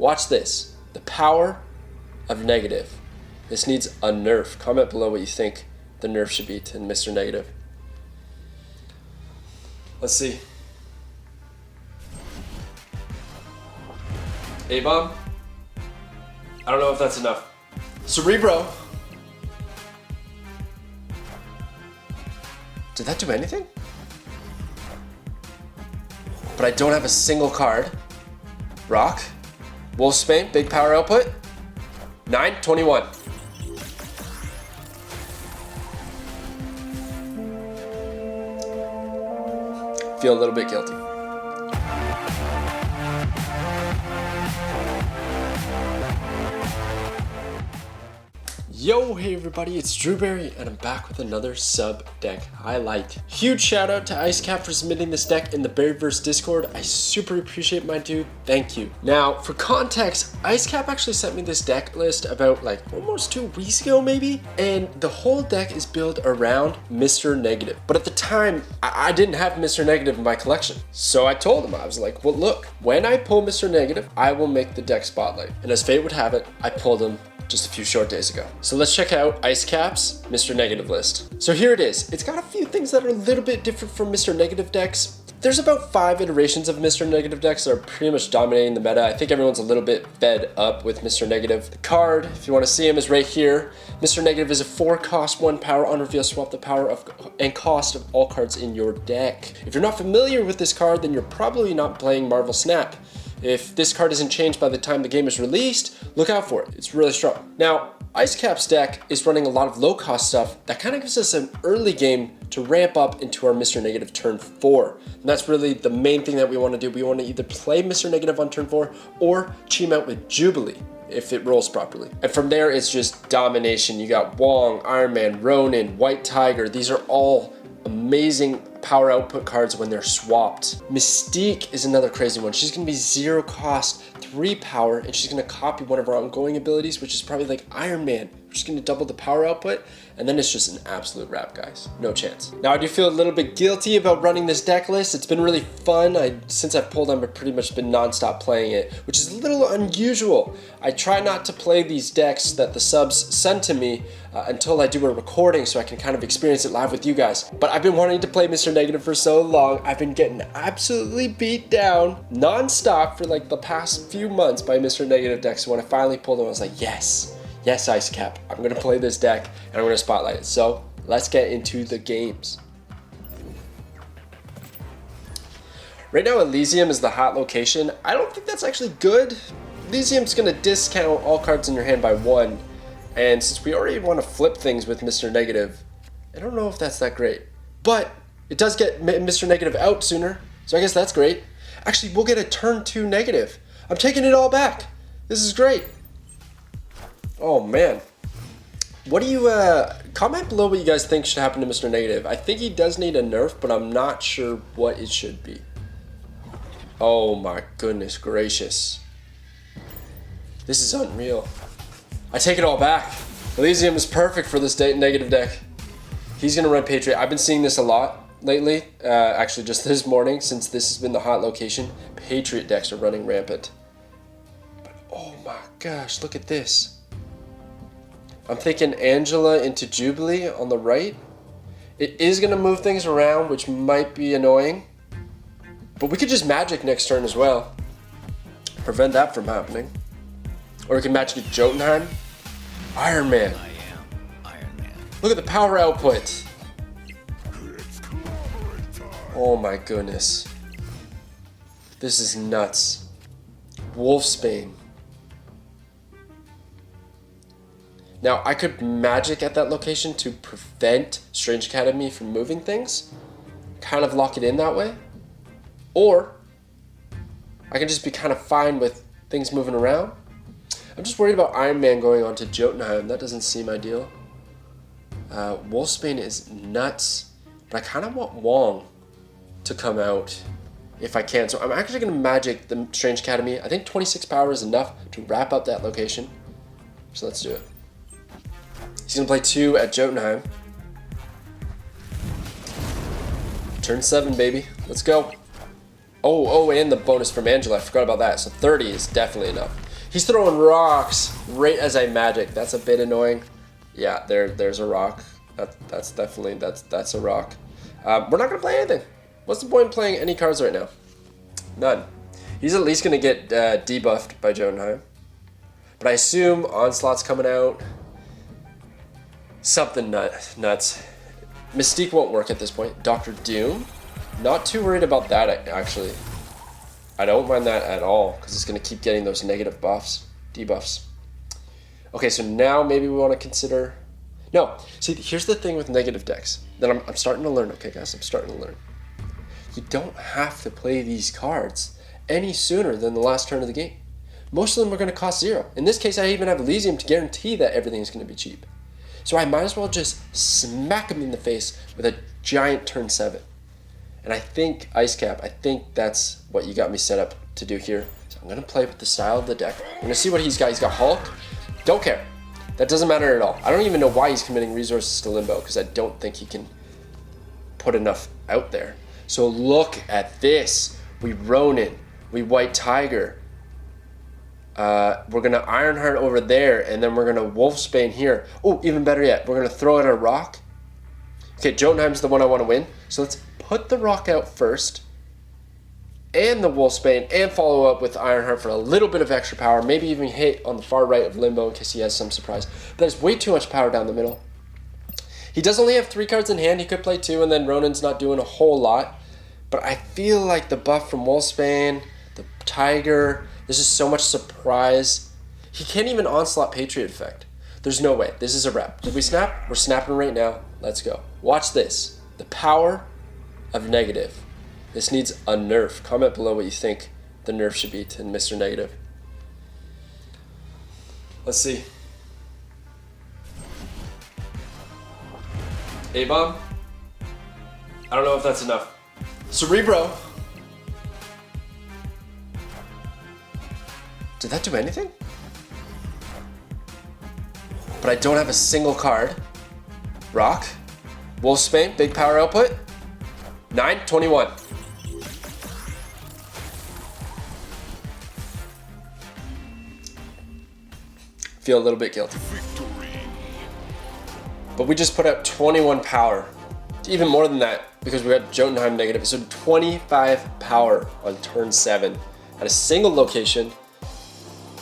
Watch this. The power of negative. This needs a nerf. Comment below what you think the nerf should be to Mr. Negative. Let's see. A-bomb? I don't know if that's enough. Cerebro. Did that do anything? But I don't have a single card. Rock. Wolfsbane, big power output. 921. Feel a little bit guilty. Yo, hey everybody, it's Drewberry, and I'm back with another sub deck highlight. Huge shout out to Icecap for submitting this deck in the Berryverse Discord. I super appreciate my dude, thank you. Now, for context, Icecap actually sent me this deck list about like almost 2 weeks ago maybe, and the whole deck is built around Mr. Negative. But at the time, I didn't have Mr. Negative in my collection. So I told him, I was like, well look, when I pull Mr. Negative, I will make the deck spotlight. And as fate would have it, I pulled him just a few short days ago. So let's check out Icecap's Mr. Negative list. So here it is. It's got a few things that are a little bit different from Mr. Negative decks. There's about 5 iterations of Mr. Negative decks that are pretty much dominating the meta. I think everyone's a little bit fed up with Mr. Negative. The card, if you want to see him, is right here. Mr. Negative is a 4-cost, 1 power. On reveal, swap the power of and cost of all cards in your deck. If you're not familiar with this card, then you're probably not playing Marvel Snap. If this card isn't changed by the time the game is released, look out for it. It's really strong. Now, Icecap's deck is running a lot of low-cost stuff that kind of gives us an early game to ramp up into our Mr. Negative turn 4. And that's really the main thing that we want to do. We want to either play Mr. Negative on turn 4 or team out with Jubilee if it rolls properly. And from there, it's just domination. You got Wong, Iron Man, Ronan, White Tiger. These are all amazing power output cards when they're swapped. Mystique is another crazy one. She's gonna be 0 cost, 3 power, and she's gonna copy one of our ongoing abilities, which is probably like Iron Man. We're just gonna double the power output, and then it's just an absolute wrap, guys. No chance. Now, I do feel a little bit guilty about running this deck list. It's been really fun. Since I've pulled them, I've pretty much been non-stop playing it, which is a little unusual. I try not to play these decks that the subs send to me until I do a recording so I can kind of experience it live with you guys. But I've been wanting to play Mr. Negative for so long. I've been getting absolutely beat down non-stop for like the past few months by Mr. Negative decks. So when I finally pulled them, I was like, yes, Icecap, I'm gonna play this deck and I'm gonna spotlight it. So let's get into the games. Right now, Elysium is the hot location. I don't think that's actually good. Elysium's gonna discount all cards in your hand by 1. And since we already want to flip things with Mr. Negative, I don't know if that's that great. But it does get Mr. Negative out sooner, so I guess that's great. Actually, we'll get a turn 2 negative. I'm taking it all back. This is great. Oh man. What do you, comment below what you guys think should happen to Mr. Negative. I think he does need a nerf, but I'm not sure what it should be. Oh my goodness gracious. This is unreal. I take it all back. Elysium is perfect for this negative deck. He's gonna run Patriot. I've been seeing this a lot lately. Actually, just this morning, since this has been the hot location, Patriot decks are running rampant. But oh my gosh, look at this. I'm thinking Angela into Jubilee on the right. It is gonna move things around, which might be annoying. But we could just Magik next turn as well. Prevent that from happening. Or we can Magik at Jotunheim. Iron Man. I am Iron Man. Look at the power output. Oh my goodness. This is nuts. Wolfsbane. Now, I could Magik at that location to prevent Strange Academy from moving things. Kind of lock it in that way. Or I can just be kind of fine with things moving around. I'm just worried about Iron Man going on to Jotunheim. That doesn't seem ideal. Wolfsbane is nuts, but I kind of want Wong to come out if I can. So I'm actually going to Magik the Strange Academy. I think 26 power is enough to wrap up that location. So let's do it. He's going to play 2 at Jotunheim. Turn 7, baby. Let's go. Oh, and the bonus from Angela. I forgot about that. So 30 is definitely enough. He's throwing rocks right as I Magik. That's a bit annoying. Yeah, there's a rock. That's definitely, that's a rock. We're not gonna play anything. What's the point in playing any cards right now? None. He's at least gonna get debuffed by Jotunheim. But I assume Onslaught's coming out. Something nuts. Mystique won't work at this point. Dr. Doom, not too worried about that actually. I don't mind that at all because it's gonna keep getting those negative buffs, debuffs. Okay, so now maybe we want to consider. No, see, here's the thing with negative decks that I'm starting to learn. Okay, guys, I'm starting to learn. You don't have to play these cards any sooner than the last turn of the game. Most of them are going to cost 0. In this case, I even have Elysium to guarantee that everything is going to be cheap. So I might as well just smack him in the face with a giant turn 7. And I think, Ice Cap, I think that's what you got me set up to do here. So I'm going to play with the style of the deck. I'm going to see what he's got. He's got Hulk. Don't care. That doesn't matter at all. I don't even know why he's committing resources to Limbo, because I don't think he can put enough out there. So look at this. We Ronan. We White Tiger. We're going to Ironheart over there, and then we're going to Wolfsbane here. Oh, even better yet, we're going to throw out a rock. Okay, Jotunheim's the one I want to win. So let's put the rock out first, and the Wolfsbane, and follow up with Ironheart for a little bit of extra power, maybe even hit on the far right of Limbo in case he has some surprise. There's way too much power down the middle. He does only have 3 cards in hand. He could play 2, and then Ronan's not doing a whole lot. But I feel like the buff from Wolfsbane, the Tiger, this is so much surprise. He can't even Onslaught Patriot effect. There's no way. This is a wrap. Did we snap? We're snapping right now. Let's go. Watch this. The power of negative. This needs a nerf. Comment below what you think the nerf should be to Mr. Negative. Let's see. A-bomb? I don't know if that's enough. Cerebro. Did that do anything? But I don't have a single card. Rock. Wolfsbane, big power output. 9, 21. Feel a little bit guilty. But we just put out 21 power. Even more than that, because we got Jotunheim negative. So 25 power on turn 7 at a single location.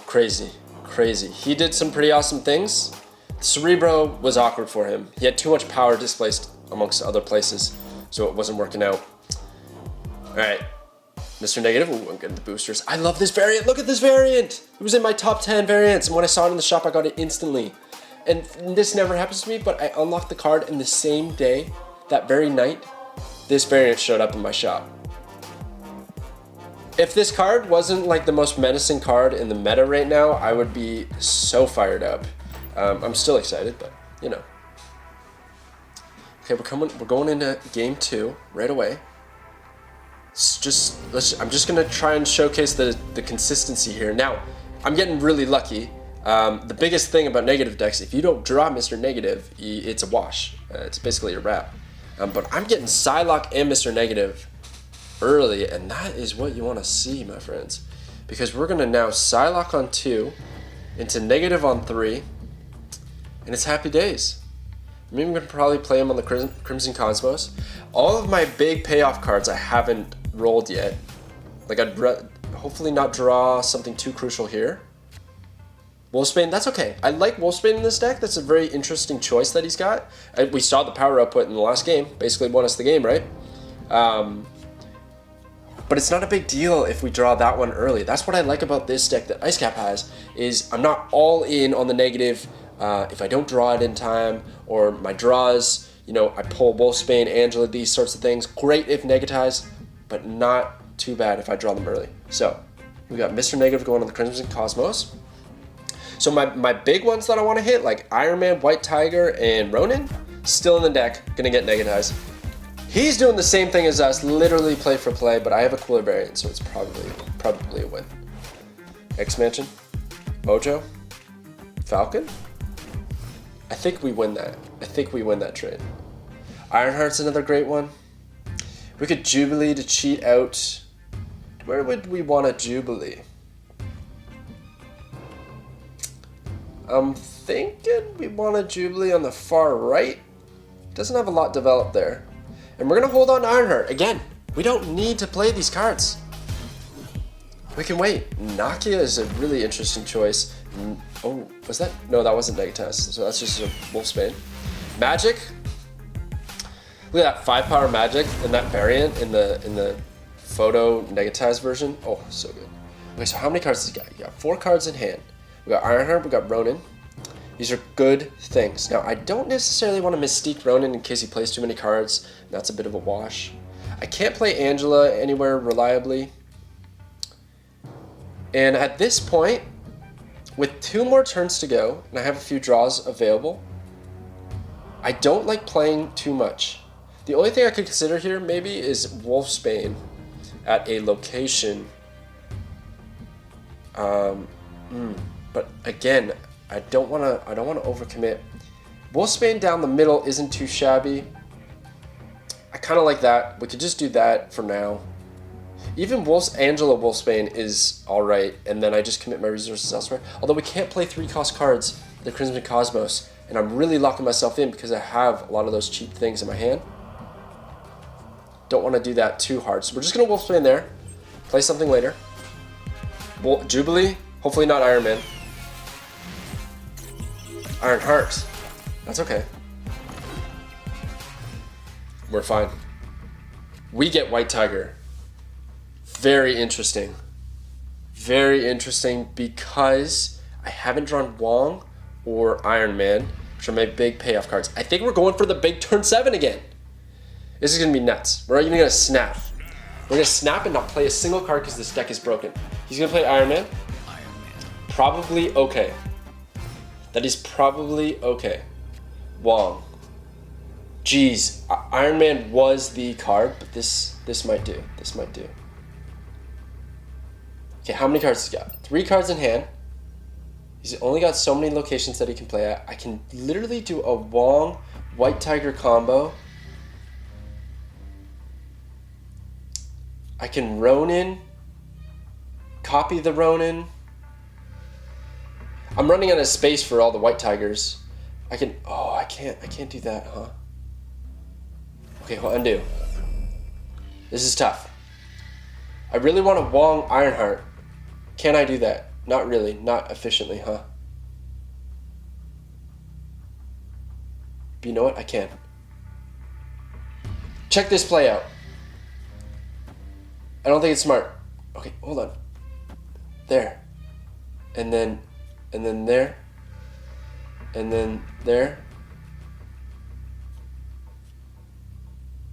Crazy, crazy. He did some pretty awesome things. Cerebro was awkward for him. He had too much power displaced amongst other places, so it wasn't working out. Alright, Mr. Negative, ooh, I'm getting the boosters. I love this variant, look at this variant! It was in my top 10 variants, and when I saw it in the shop, I got it instantly. And this never happens to me, but I unlocked the card in the same day, that very night, this variant showed up in my shop. If this card wasn't like the most menacing card in the meta right now, I would be so fired up. I'm still excited, but you know. Okay, we're going into game 2 right away. I'm just gonna try and showcase the consistency here. Now, I'm getting really lucky. The biggest thing about negative decks, if you don't draw Mr. Negative, it's a wash. It's basically a wrap. But I'm getting Psylocke and Mr. Negative early, and that is what you want to see, my friends. Because we're gonna now Psylocke on 2, into negative on 3, and it's happy days. I'm even gonna probably play him on the Crimson Cosmos. All of my big payoff cards I haven't rolled yet. Like I'd hopefully not draw something too crucial here. Wolfsbane, that's okay. I like Wolfsbane in this deck. That's a very interesting choice that he's got. We saw the power output in the last game. Basically won us the game, right? But it's not a big deal if we draw that one early. That's what I like about this deck that Icecap has, is I'm not all in on the negative if I don't draw it in time, or my draws, you know, I pull Wolfsbane, Angela, these sorts of things. Great if negatized, but not too bad if I draw them early. So, we got Mr. Negative going on the Crimson Cosmos. So my big ones that I want to hit, like Iron Man, White Tiger, and Ronan, still in the deck, gonna get negatized. He's doing the same thing as us, literally play for play, but I have a cooler variant, so it's probably a win. X-Mansion, Mojo, Falcon. I think we win that. I think we win that trade. Ironheart's another great one. We could Jubilee to cheat out. Where would we want a Jubilee? I'm thinking we want a Jubilee on the far right. Doesn't have a lot developed there. And we're gonna hold on to Ironheart. Again, we don't need to play these cards. We can wait. Nakia is a really interesting choice. Oh, was that? No, that wasn't Negatize. So that's just a Wolfsbane. Magik. Look at that 5-power Magik and that variant in the photo Negatize version. Oh, so good. Okay, so how many cards does he got? You got 4 cards in hand. We got Ironheart, we got Ronan. These are good things. Now, I don't necessarily want to Mystique Ronan in case he plays too many cards. That's a bit of a wash. I can't play Angela anywhere reliably. And at this point, with 2 more turns to go, and I have a few draws available, I don't like playing too much. The only thing I could consider here maybe is Wolfsbane at a location. But again, I don't want to overcommit. Wolfsbane down the middle isn't too shabby. I kind of like that. We could just do that for now. Even Angela Wolfsbane is alright, and then I just commit my resources elsewhere. Although we can't play 3-cost cards, the Crimson Cosmos, and I'm really locking myself in because I have a lot of those cheap things in my hand. Don't want to do that too hard, so we're just going to Wolfsbane there, play something later. Jubilee, hopefully not Iron Man. Ironheart, that's okay. We're fine. We get White Tiger. Very interesting. Very interesting because I haven't drawn Wong or Iron Man, which are my big payoff cards. I think we're going for the big turn 7 again. This is going to be nuts. We're even going to snap. We're going to snap and not play a single card because this deck is broken. He's going to play Iron Man. Probably okay. That is probably okay. Wong. Jeez, Iron Man was the card, but this might do. This might do. Okay, how many cards has he got? 3 cards in hand. He's only got so many locations that he can play at. I can literally do a Wong White Tiger combo. I can Ronin. Copy the Ronin. I'm running out of space for all the White Tigers. I can, oh, I can't do that, huh? Okay, well, undo. This is tough. I really want a Wong Ironheart. Can I do that? Not really, not efficiently, huh? But you know what? I can. Check this play out. I don't think it's smart. Okay, hold on. There. And then there. And then there.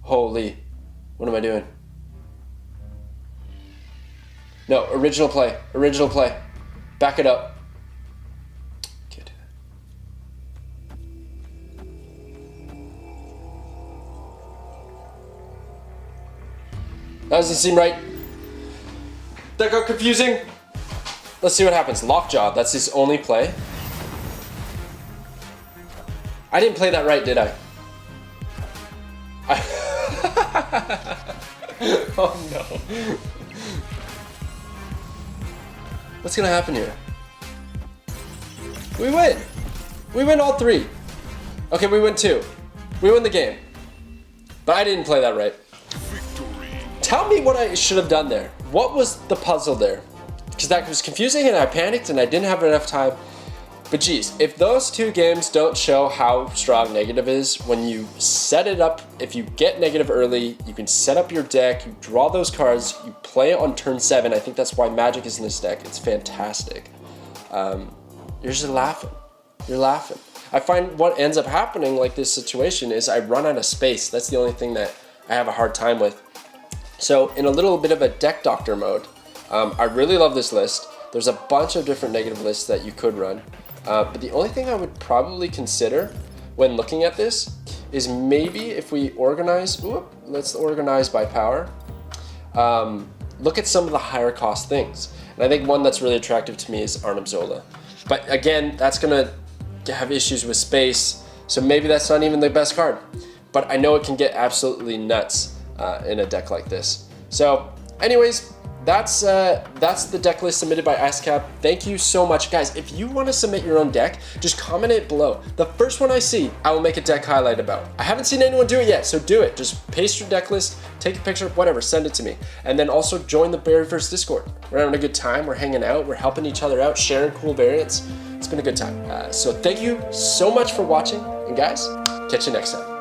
Holy. What am I doing? No, original play. Original play. Back it up. Can't do that. That doesn't seem right. That got confusing. Let's see what happens. Lockjaw, that's his only play. I didn't play that right, did I? Oh no. What's gonna happen here? We win! We win all 3. Okay, we win 2. We win the game. But I didn't play that right. Tell me what I should have done there. What was the puzzle there? Because that was confusing and I panicked and I didn't have enough time. But geez, if those 2 games don't show how strong negative is, when you set it up, if you get negative early, you can set up your deck, you draw those cards, you play it on turn 7. I think that's why Magik is in this deck. It's fantastic. You're just laughing. You're laughing. I find what ends up happening like this situation is I run out of space. That's the only thing that I have a hard time with. So in a little bit of a deck doctor mode, I really love this list. There's a bunch of different negative lists that you could run. But the only thing I would probably consider when looking at this is maybe if we organize, let's organize by power, look at some of the higher cost things. And I think one that's really attractive to me is Arnim Zola. But again, that's gonna have issues with space, so maybe that's not even the best card. But I know it can get absolutely nuts in a deck like this. So anyways, that's the deck list submitted by IceCap. Thank you so much, guys. If you want to submit your own deck, just comment it below. The first one I see, I will make a deck highlight about. I haven't seen anyone do it yet, so do it. Just paste your deck list, take a picture, whatever, send it to me. And then also join the Berryverse Discord. We're having a good time, we're hanging out, we're helping each other out, sharing cool variants. It's been a good time. So thank you so much for watching, and guys, catch you next time.